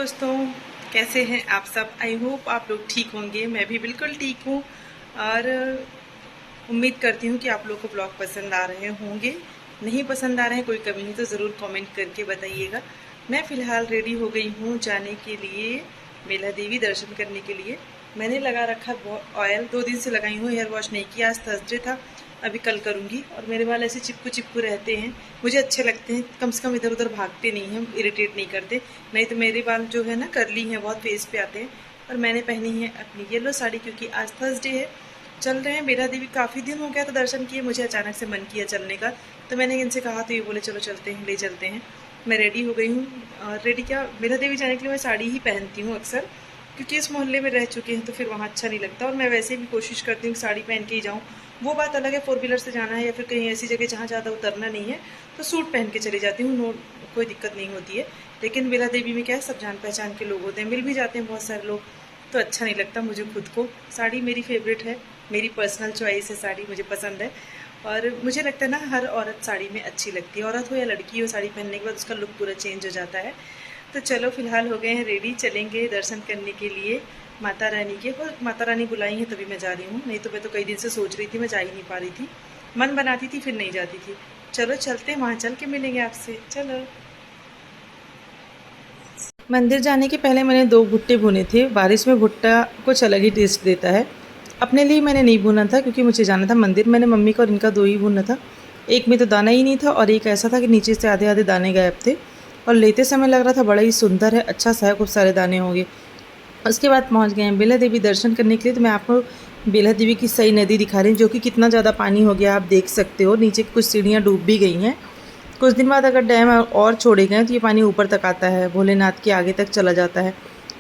दोस्तों, कैसे हैं आप सब। आई होप आप लोग ठीक होंगे। मैं भी बिल्कुल ठीक हूँ और उम्मीद करती हूँ कि आप लोग को ब्लॉग पसंद आ रहे होंगे। नहीं पसंद आ रहे हैं, कोई कमी है तो ज़रूर कमेंट करके बताइएगा। मैं फ़िलहाल रेडी हो गई हूँ जाने के लिए मेला देवी दर्शन करने के लिए। मैंने लगा रखा ऑयल, 2 दिन से लगाई हूँ। हेयर वॉश नहीं किया, आज थर्सडे था, अभी कल करूँगी। और मेरे बाल ऐसे चिपकू चिपकू रहते हैं, मुझे अच्छे लगते हैं। कम से कम इधर उधर भागते नहीं हैं, इरिटेट नहीं करते। नहीं तो मेरे बाल जो है ना कर्ली हैं, बहुत फेस पे आते हैं। और मैंने पहनी है अपनी येलो साड़ी क्योंकि आज थर्सडे है। चल रहे हैं मेरा देवी। काफ़ी दिन हो गया था दर्शन किए, मुझे अचानक से मन किया चलने का, तो मैंने इनसे कहा तो ये बोले चलो चलते हैं, ले चलते हैं। मैं रेडी हो गई हूँ। और रेडी क्या, मेरा देवी जाने के लिए मैं साड़ी ही पहनती हूँ अक्सर, क्योंकि इस मोहल्ले में रह चुके हैं तो फिर वहाँ अच्छा नहीं लगता। और मैं वैसे भी कोशिश करती हूँ कि साड़ी पहन के ही जाऊँ। वो बात अलग है, 4 व्हीलर से जाना है या फिर कहीं ऐसी जगह जहाँ ज़्यादा उतरना नहीं है तो सूट पहन के चली जाती हूँ, नो कोई दिक्कत नहीं होती है। लेकिन मेला देवी में क्या है, सब जान पहचान के लोग होते हैं, मिल भी जाते हैं बहुत सारे लोग, तो अच्छा नहीं लगता मुझे खुद को। साड़ी मेरी फेवरेट है, मेरी पर्सनल चॉइस है, साड़ी मुझे पसंद है। और मुझे लगता है ना, हर औरत साड़ी में अच्छी लगती है, औरत हो या लड़की हो, साड़ी पहनने के बाद उसका लुक पूरा चेंज हो जाता है। तो चलो फिलहाल हो गए हैं रेडी, चलेंगे दर्शन करने के लिए माता रानी के। और माता रानी बुलाई हैं तभी मैं जा रही हूँ, नहीं तो मैं तो कई दिन से सोच रही थी, मैं जा ही नहीं पा रही थी। मन बनाती थी फिर नहीं जाती थी। चलो चलते हैं, वहाँ चल के मिलेंगे आपसे। चलो। मंदिर जाने के पहले मैंने 2 भुट्टे भुने थे। बारिश में भुट्टा कुछ अलग ही टेस्ट देता है। अपने लिए मैंने नहीं भुना था क्योंकि मुझे जाना था मंदिर। मैंने मम्मी का और इनका 2 ही भुना था। एक में तो दाना ही नहीं था और एक ऐसा था कि नीचे से आधे आधे दाने गायब थे। और लेते समय लग रहा था बड़ा ही सुंदर है, अच्छा सा है, खूब सारे दाने होंगे। उसके बाद पहुंच गए हैं बेला देवी दर्शन करने के लिए। तो मैं आपको बेला देवी की सई नदी दिखा रही हूँ, जो कि कितना ज़्यादा पानी हो गया आप देख सकते हो। नीचे कुछ सीढ़ियाँ डूब भी गई हैं। कुछ दिन बाद अगर डैम और छोड़े गए तो ये पानी ऊपर तक आता है, भोलेनाथ के आगे तक चला जाता है।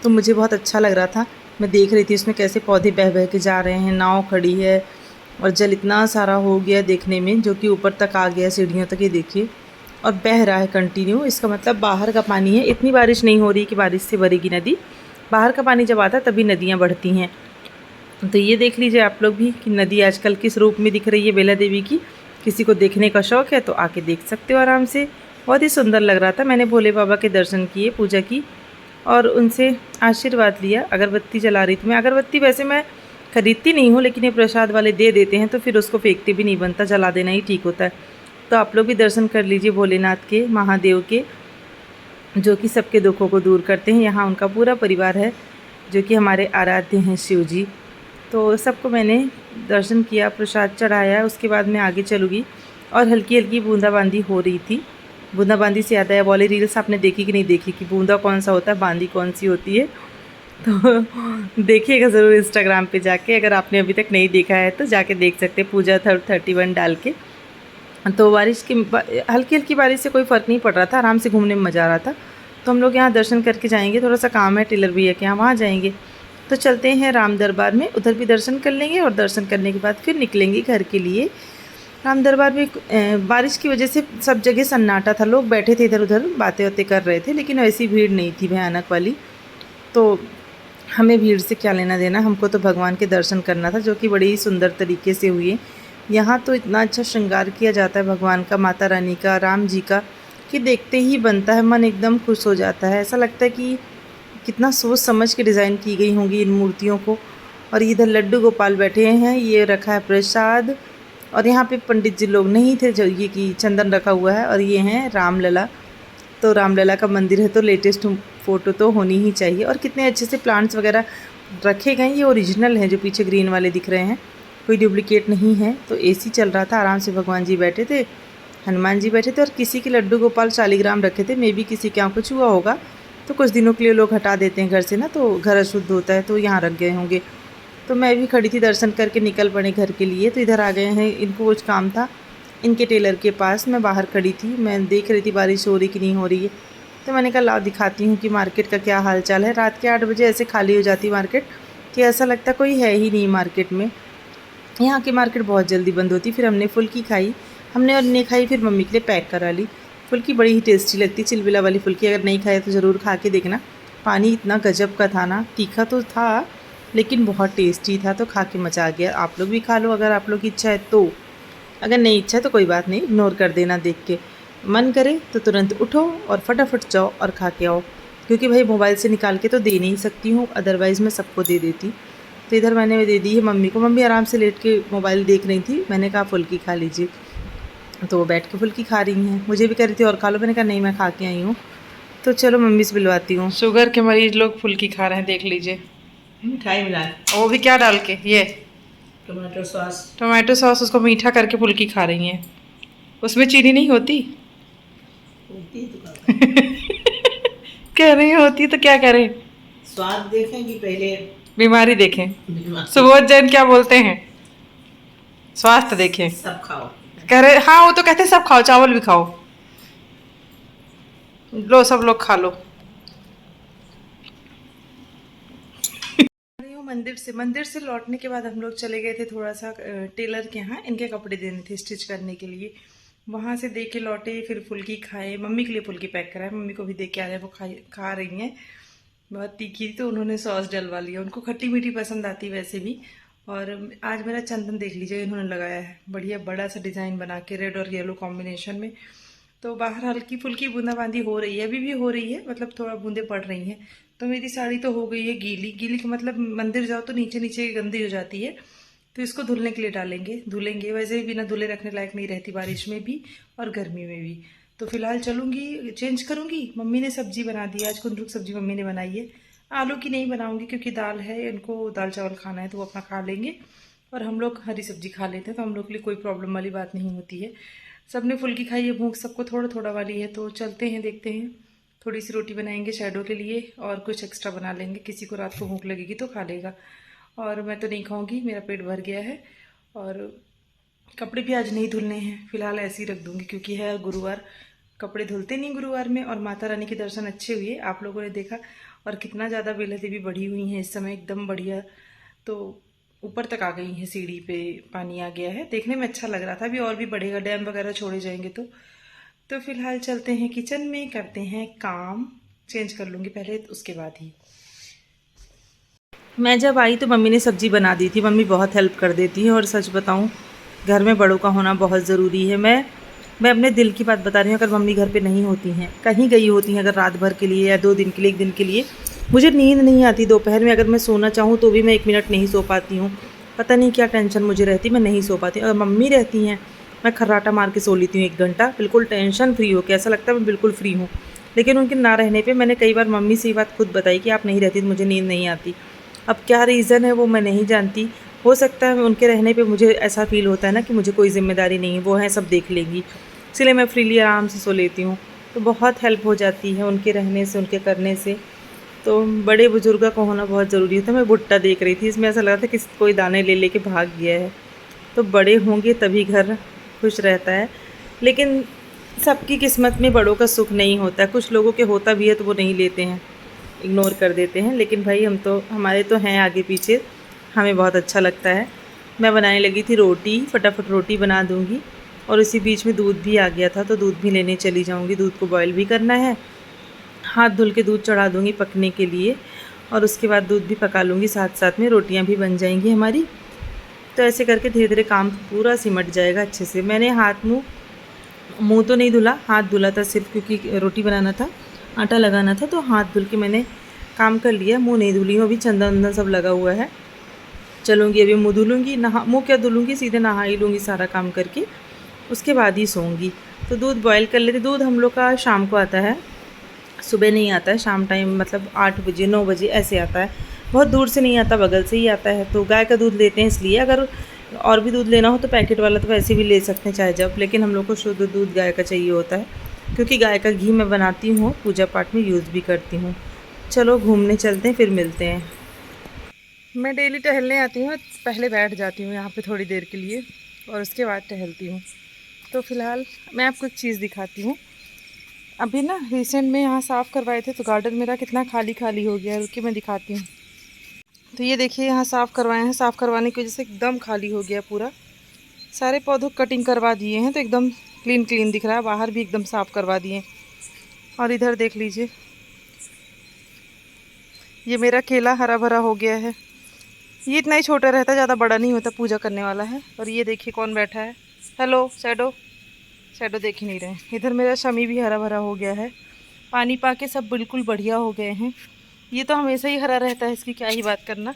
तो मुझे बहुत अच्छा लग रहा था। मैं देख रही थी उसमें कैसे पौधे बह बह के जा रहे हैं, नाव खड़ी है और जल इतना सारा हो गया देखने में, जो कि ऊपर तक आ गया सीढ़ियों तक, ये देखिए। और बह रहा है कंटिन्यू, इसका मतलब बाहर का पानी है। इतनी बारिश नहीं हो रही कि बारिश से भरेगी नदी। बाहर का पानी जब आता है तभी नदियाँ बढ़ती हैं। तो ये देख लीजिए आप लोग भी कि नदी आजकल किस रूप में दिख रही है बेला देवी की। किसी को देखने का शौक़ है तो आके देख सकते हो आराम से। बहुत ही सुंदर लग रहा था। मैंने भोले बाबा के दर्शन किए, पूजा की और उनसे आशीर्वाद लिया। अगरबत्ती जला रही थी मैं। अगरबत्ती वैसे मैं खरीदती नहीं हूँ, लेकिन ये प्रसाद वाले दे देते हैं तो फिर उसको फेंकते भी नहीं बनता, जला देना ही ठीक होता है। तो आप लोग भी दर्शन कर लीजिए भोलेनाथ के, महादेव के, जो कि सबके दुखों को दूर करते हैं। यहाँ उनका पूरा परिवार है जो कि हमारे आराध्य हैं शिव जी। तो सबको मैंने दर्शन किया, प्रसाद चढ़ाया। उसके बाद मैं आगे चलूँगी। और हल्की हल्की बूंदाबांदी हो रही थी। बूंदाबांदी से याद आया, वाली रील्स आपने देखी कि नहीं देखी, कि बूंदा कौन सा होता है, बांदी कौन सी होती है। तो देखिएगा ज़रूर इंस्टाग्राम पे जाके, अगर आपने अभी तक नहीं देखा है तो जाके देख सकते हैं, पूजा 31 डाल के। तो बारिश की हल्की हल्की बारिश से कोई फ़र्क नहीं पड़ रहा था, आराम से घूमने में मज़ा आ रहा था। तो हम लोग यहाँ दर्शन करके जाएंगे, थोड़ा सा काम है टेलर भैया के यहाँ, वहाँ जाएंगे। तो चलते हैं राम दरबार में, उधर भी दर्शन कर लेंगे और दर्शन करने के बाद फिर निकलेंगे घर के लिए। राम दरबार में बारिश की वजह से सब जगह सन्नाटा था, लोग बैठे थे इधर उधर बातें वातें कर रहे थे, लेकिन वैसी भीड़ नहीं थी भयानक वाली। तो हमें भीड़ से क्या लेना देना, हमको तो भगवान के दर्शन करना था, जो कि बड़े ही सुंदर तरीके से हुए। यहाँ तो इतना अच्छा श्रृंगार किया जाता है भगवान का, माता रानी का, राम जी का, कि देखते ही बनता है, मन एकदम खुश हो जाता है। ऐसा लगता है कि कितना सोच समझ के डिज़ाइन की गई होंगी इन मूर्तियों को। और इधर लड्डू गोपाल बैठे हैं, ये रखा है प्रसाद। और यहाँ पे पंडित जी लोग नहीं थे, जो ये कि चंदन रखा हुआ है। और ये हैं रामलला। तो रामलला का मंदिर है तो लेटेस्ट फ़ोटो तो होनी ही चाहिए। और कितने अच्छे से प्लांट्स वगैरह रखे गए हैं। ये ओरिजिनल हैं जो पीछे ग्रीन वाले दिख रहे हैं, कोई डुप्लीकेट नहीं है। तो एसी चल रहा था, आराम से भगवान जी बैठे थे, हनुमान जी बैठे थे। और किसी के लड्डू गोपाल शालिग्राम रखे थे, मे बी किसी के यहाँ कुछ हुआ होगा तो कुछ दिनों के लिए लोग हटा देते हैं घर से ना, तो घर अशुद्ध होता है, तो यहाँ रख गए होंगे। तो मैं भी खड़ी थी, दर्शन करके निकल पड़े घर के लिए। तो इधर आ गए हैं, इनको कुछ काम था इनके टेलर के पास। मैं बाहर खड़ी थी, मैं देख रही थी बारिश हो रही कि नहीं हो रही है। तो मैंने कहा लाओ दिखाती हूँ कि मार्केट का क्या हाल चाल है। रात के 8 बजे ऐसे खाली हो जाती मार्केट कि ऐसा लगता कोई है ही नहीं मार्केट में। यहाँ की मार्केट बहुत जल्दी बंद होती। फिर हमने फुल्की खाई, हमने और नहीं खाई, फिर मम्मी के लिए पैक करा ली। फुल्की बड़ी ही टेस्टी लगती, चिलबिला वाली फुल्की। अगर नहीं खाए तो ज़रूर खा के देखना। पानी इतना गजब का था ना, तीखा तो था लेकिन बहुत टेस्टी था, तो खा के मज़ा आ गया। आप लोग भी खा लो अगर आप लोग की इच्छा है तो। अगर नहीं इच्छा है तो कोई बात नहीं, इग्नोर कर देना देख के। मन करे तो तुरंत उठो और फटाफट जाओ और खा के आओ, क्योंकि भाई मोबाइल से निकाल के तो दे नहीं सकती हूँ, अदरवाइज़ मैं सबको दे देती। तो इधर मैंने दे दी है मम्मी को। मम्मी आराम से लेट के मोबाइल देख रही थी, मैंने कहा फुल्की खा लीजिए, तो वो बैठ के फुल्की खा रही हैं। मुझे भी कह रही थी और खा लो, मैंने कहा नहीं मैं खा के आई हूँ। तो चलो मम्मी से बुलवाती हूँ। शुगर के मरीज लोग फुल्की खा रहे हैं, देख लीजिए। मिठाई मिला वो भी क्या डाल के, ये टमाटो सॉस। टोमेटो सॉस उसको मीठा करके फुल्की खा रही हैं। उसमें चीनी नहीं होती? होती तो क्या कह रही होती तो क्या करें? स्वाद देखें कि पहले बीमारी देखें। बीमारी? सुबोध जैन क्या बोलते हैं, स्वास्थ्य देखें। सब खाओ। कह रहे हाँ, वो तो कहते हैं सब खाओ, चावल भी खाओ। लो सब लोग खा लो। मंदिर से लौटने के बाद हम लोग चले गए थे थोड़ा सा टेलर के यहाँ, इनके कपड़े देने थे स्टिच करने के लिए। वहाँ से दे के लौटे, फिर फुल्की खाए, मम्मी के लिए फुल्की पैक कराए, मम्मी को भी दे के आ रहे, वो खा रही हैं। बहुत तीखी थी तो उन्होंने सॉस डलवा लिया, उनको खट्टी मीठी पसंद आती वैसे भी। और आज मेरा चंदन देख लीजिए इन्होंने लगाया है, बढ़िया बड़ा सा डिज़ाइन बना के रेड और येलो कॉम्बिनेशन में। तो बाहर हल्की फुल्की बूंदाबांदी हो रही है, अभी भी हो रही है, मतलब थोड़ा बूंदे पड़ रही हैं। तो मेरी साड़ी तो हो गई है गीली। गीली का मतलब मंदिर जाओ तो नीचे नीचे गंदी हो जाती है, तो इसको धुलने के लिए डालेंगे, धुलेंगे। वैसे भी बिना धुले रखने लायक नहीं रहती, बारिश में भी और गर्मी में भी। तो फिलहाल चलूँगी, चेंज करूँगी। मम्मी ने सब्जी बना दी, आज कुंदरू की सब्जी मम्मी ने बनाई है। आलू की नहीं बनाऊँगी क्योंकि दाल है, इनको दाल चावल खाना है तो वो अपना खा लेंगे, और हम लोग हरी सब्जी खा लेते हैं, तो हम लोग के लिए कोई प्रॉब्लम वाली बात नहीं होती है। सबने फुल्की खाई है, भूख सबको थोड़ा थोड़ा वाली है। तो चलते हैं, देखते हैं। थोड़ी सी रोटी बनाएंगे शैडो के लिए और कुछ एक्स्ट्रा बना लेंगे, किसी को रात को भूख लगेगी तो खा लेगा, और मैं तो नहीं खाऊंगी, मेरा पेट भर गया है। और कपड़े भी आज नहीं धुलने हैं, फिलहाल ऐसे ही रख दूंगी क्योंकि है गुरुवार, कपड़े धुलते नहीं गुरुवार में। और माता रानी के दर्शन अच्छे हुए, आप लोगों ने देखा, और कितना ज़्यादा बेला देवी बढ़ी हुई हैं इस समय, एकदम बढ़िया। तो ऊपर तक आ गई है, सीढ़ी पे पानी आ गया है, देखने में अच्छा लग रहा था। अभी और भी बढ़ेगा, डैम वगैरह छोड़े जाएंगे तो फिलहाल चलते हैं किचन में, करते हैं काम। चेंज कर लूँगी पहले, तो उसके बाद ही। मैं जब आई तो मम्मी ने सब्जी बना दी थी, मम्मी बहुत हेल्प कर देती है, और सच बताऊं घर में बड़ों का होना बहुत ज़रूरी है। मैं अपने दिल की बात बता रही हूँ, अगर मम्मी घर पे नहीं होती हैं, कहीं गई होती हैं, अगर रात भर के लिए या 2 दिन के लिए, 1 दिन के लिए, मुझे नींद नहीं आती। दोपहर में अगर मैं सोना चाहूँ तो भी मैं 1 मिनट नहीं सो पाती हूँ, पता नहीं क्या टेंशन मुझे रहती, मैं नहीं सो पाती। अगर मम्मी रहती हैं, मैं खर्राटा मार के सो लेती हूँ 1 घंटा, बिल्कुल टेंशन फ्री हो के, ऐसा लगता है मैं बिल्कुल फ्री हूँ। लेकिन उनके ना रहने पर मैंने कई बार मम्मी से ये बात खुद बताई कि आप नहीं रहती तो मुझे नींद नहीं आती। अब क्या रीज़न है वो मैं नहीं जानती, हो सकता है उनके रहने पे मुझे ऐसा फ़ील होता है ना कि मुझे कोई ज़िम्मेदारी नहीं है, वो हैं सब देख लेंगी, इसलिए मैं फ्रीली आराम से सो लेती हूँ। तो बहुत हेल्प हो जाती है उनके रहने से, उनके करने से। तो बड़े बुजुर्ग का होना बहुत ज़रूरी होता है। मैं भुट्टा देख रही थी, इसमें ऐसा लग रहा था कि कोई दाने ले लेके भाग गया है। तो बड़े होंगे तभी घर खुश रहता है, लेकिन सबकी किस्मत में बड़ों का सुख नहीं होता है। कुछ लोगों के होता भी है तो वो नहीं लेते हैं, इग्नोर कर देते हैं। लेकिन भाई हमारे तो हैं आगे पीछे, हमें बहुत अच्छा लगता है। मैं बनाने लगी थी रोटी, फटाफट रोटी बना दूंगी, और इसी बीच में दूध भी आ गया था तो दूध भी लेने चली जाऊंगी। दूध को बॉयल भी करना है, हाथ धुल के दूध चढ़ा दूंगी पकने के लिए, और उसके बाद दूध भी पका लूँगी, साथ साथ में रोटियाँ भी बन जाएंगी हमारी। तो ऐसे करके धीरे धीरे काम पूरा सिमट जाएगा अच्छे से। मैंने मुँह तो नहीं धुला, हाथ धुला था सिर्फ, क्योंकि रोटी बनाना था, आटा लगाना था, तो हाथ धुल के मैंने काम कर लिया। मुंह नहीं धुली हूँ, अभी चंदन वंदन सब लगा हुआ है। चलूँगी अभी मुँह धुलूँगी, मुँह क्या धुलूँगी, सीधे नहा ही लूँगी सारा काम करके, उसके बाद ही सोऊंगी। तो दूध बॉयल कर लेते। दूध हम लोग का शाम को आता है, सुबह नहीं आता है, शाम टाइम, मतलब 8 बजे 9 बजे ऐसे आता है, बहुत दूर से नहीं आता, बगल से ही आता है। तो गाय का दूध लेते हैं इसलिए, अगर और भी दूध लेना हो तो पैकेट वाला तो वैसे भी ले सकते हैं चाहे जब, लेकिन हम लोग को शुद्ध दूध गाय का चाहिए होता है, क्योंकि गाय का घी मैं बनाती हूँ, पूजा पाठ में यूज़ भी करती हूँ। चलो घूमने चलते हैं, फिर मिलते हैं। मैं डेली टहलने आती हूँ, पहले बैठ जाती हूँ यहाँ पे थोड़ी देर के लिए, और उसके बाद टहलती हूँ। तो फ़िलहाल मैं आपको एक चीज़ दिखाती हूँ। अभी ना रिसेंट में यहाँ साफ़ करवाए थे, तो गार्डन मेरा कितना खाली खाली हो गया है, रुकिए मैं दिखाती हूँ। तो ये देखिए, यहाँ साफ़ करवाए हैं, साफ़ करवाने की वजह से एकदम खाली हो गया पूरा। सारे पौधों कटिंग करवा दिए हैं, तो एकदम क्लीन क्लीन दिख रहा है। बाहर भी एकदम साफ़ करवा दिए। और इधर देख लीजिए, ये मेरा केला हरा भरा हो गया है। ये इतना ही छोटा रहता है, ज़्यादा बड़ा नहीं होता, पूजा करने वाला है। और ये देखिए कौन बैठा है, हेलो शैडो, शैडो देख ही नहीं रहे। इधर मेरा शमी भी हरा भरा हो गया है, पानी पा के सब बिल्कुल बढ़िया हो गए हैं। ये तो हमेशा ही हरा रहता है, इसकी क्या ही बात करना।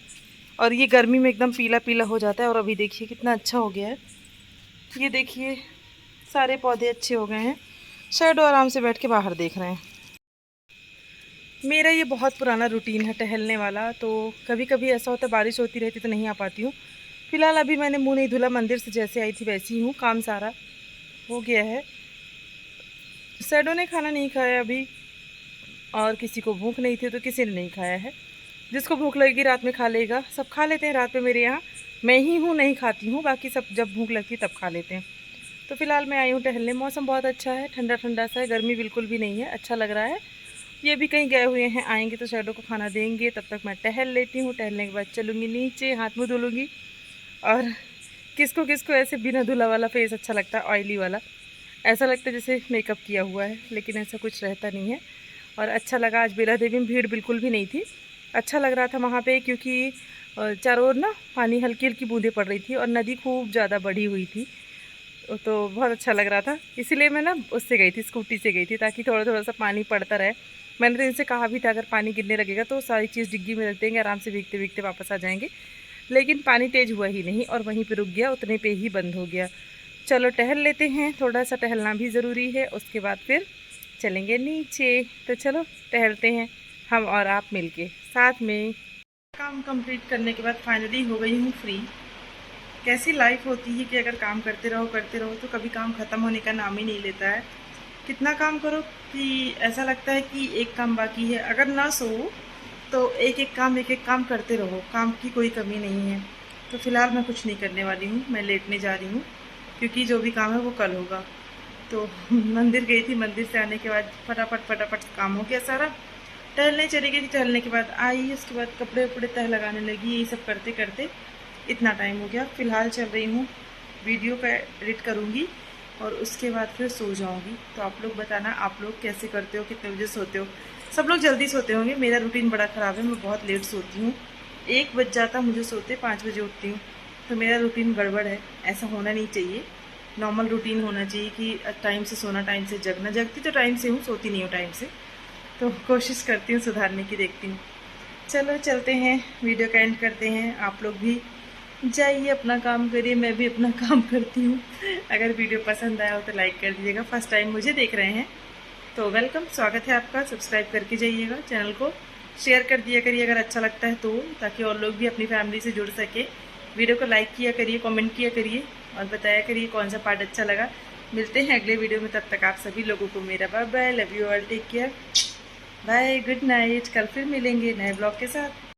और ये गर्मी में एकदम पीला पीला हो जाता है। और अभी देखिए कितना अच्छा हो गया है। ये देखिए सारे पौधे अच्छे हो गए हैं। शैडो आराम से बैठ के बाहर देख रहे हैं। मेरा ये बहुत पुराना रूटीन है टहलने वाला। तो कभी कभी ऐसा होता है बारिश होती रहती तो नहीं आ पाती हूँ। फिलहाल अभी मैंने मुँह नहीं धुला, मंदिर से जैसे आई थी वैसी हूँ। काम सारा हो गया है। शैडो ने खाना नहीं खाया अभी, और किसी को भूख नहीं थी तो किसी ने नहीं खाया है। जिसको भूख लगेगी रात में खा लेगा। सब खा लेते हैं रात में मेरे यहाँ। मैं ही हूँ नहीं खाती हूँ, बाकी सब जब भूख लगती तब खा लेते हैं। तो फिलहाल मैं आई हूँ टहलने। मौसम बहुत अच्छा है, ठंडा ठंडा सा है, गर्मी बिल्कुल भी नहीं है, अच्छा लग रहा है। ये भी कहीं गए हुए हैं, आएंगे तो शैडो को खाना देंगे। तब तक मैं टहल लेती हूँ। टहलने के बाद चलूँगी नीचे, हाथ मुँह धुलूँगी। और किसको किसको ऐसे बिना धुला वाला फेस अच्छा लगता है, ऑयली वाला। ऐसा लगता है जैसे मेकअप किया हुआ है, लेकिन ऐसा कुछ रहता नहीं है। और अच्छा लगा। आज बेला देवी में भीड़ बिल्कुल भी नहीं थी। अच्छा लग रहा था वहाँ पे, क्योंकि चारों ओर ना पानी हल्की हल्की बूंदें पड़ रही थी और नदी खूब ज़्यादा बढ़ी हुई थी। तो बहुत अच्छा लग रहा था। इसीलिए मैं ना उससे गई थी, स्कूटी से गई थी, ताकि थोड़ा थोड़ा सा पानी पड़ता रहे। मैंने तो इनसे कहा भी था अगर पानी गिरने लगेगा तो सारी चीज़ डिग्गी में रख देंगे, आराम से भीगते भीगते वापस आ जाएंगे। लेकिन पानी तेज़ हुआ ही नहीं और वहीं पर रुक गया, उतने पे ही बंद हो गया। चलो टहल लेते हैं, थोड़ा सा टहलना भी ज़रूरी है। उसके बाद फिर चलेंगे नीचे। तो चलो टहलते हैं हम और आप मिलके साथ में। काम कंप्लीट करने के बाद फाइनली हो गई हूँ फ्री। कैसी लाइफ होती है कि अगर काम करते रहो तो कभी काम ख़त्म होने का नाम ही नहीं लेता है। कितना काम करो कि ऐसा लगता है कि एक काम बाकी है। अगर ना सो तो एक एक काम करते रहो, काम की कोई कमी नहीं है। तो फिलहाल मैं कुछ नहीं करने वाली हूँ, मैं लेटने जा रही हूँ, क्योंकि जो भी काम है वो कल होगा। तो मंदिर गई थी, मंदिर से आने के बाद फटाफट काम हो गया सारा। टहलने चली गई थी, टहलने के बाद आई, उसके बाद कपड़े उपड़े तह लगाने लगी। यही सब करते करते इतना टाइम हो गया। फ़िलहाल चल रही हूँ, वीडियो का एडिट करूँगी और उसके बाद फिर सो जाऊँगी। तो आप लोग बताना, आप लोग कैसे करते हो, कितने बजे सोते हो। सब लोग जल्दी सोते होंगे, मेरा रूटीन बड़ा ख़राब है, मैं बहुत लेट सोती हूँ। 1 बज जाता मुझे सोते, 5 बजे उठती हूँ। तो मेरा रूटीन गड़बड़ है, ऐसा होना नहीं चाहिए। नॉर्मल रूटीन होना चाहिए कि टाइम से सोना, टाइम से जगना। जगती तो टाइम से हूँ, सोती नहीं हूँ टाइम से। तो कोशिश करती हूँ सुधारने की, देखती हूँ। चलो चलते हैं, वीडियो का एंड करते हैं। आप लोग भी जाइए अपना काम करिए, मैं भी अपना काम करती हूँ। अगर वीडियो पसंद आया हो तो लाइक कर दीजिएगा। फर्स्ट टाइम मुझे देख रहे हैं तो वेलकम, स्वागत है आपका। सब्सक्राइब करके जाइएगा, चैनल को शेयर कर दिया करिए अगर अच्छा लगता है तो, ताकि और लोग भी अपनी फैमिली से जुड़ सके। वीडियो को लाइक किया करिए, कमेंट किया करिए और बताया करिए कौन सा पार्ट अच्छा लगा। मिलते हैं अगले वीडियो में, तब तक आप सभी लोगों को मेरा bye bye, love you all, take care, bye, good night. कल फिर मिलेंगे नए ब्लॉग के साथ।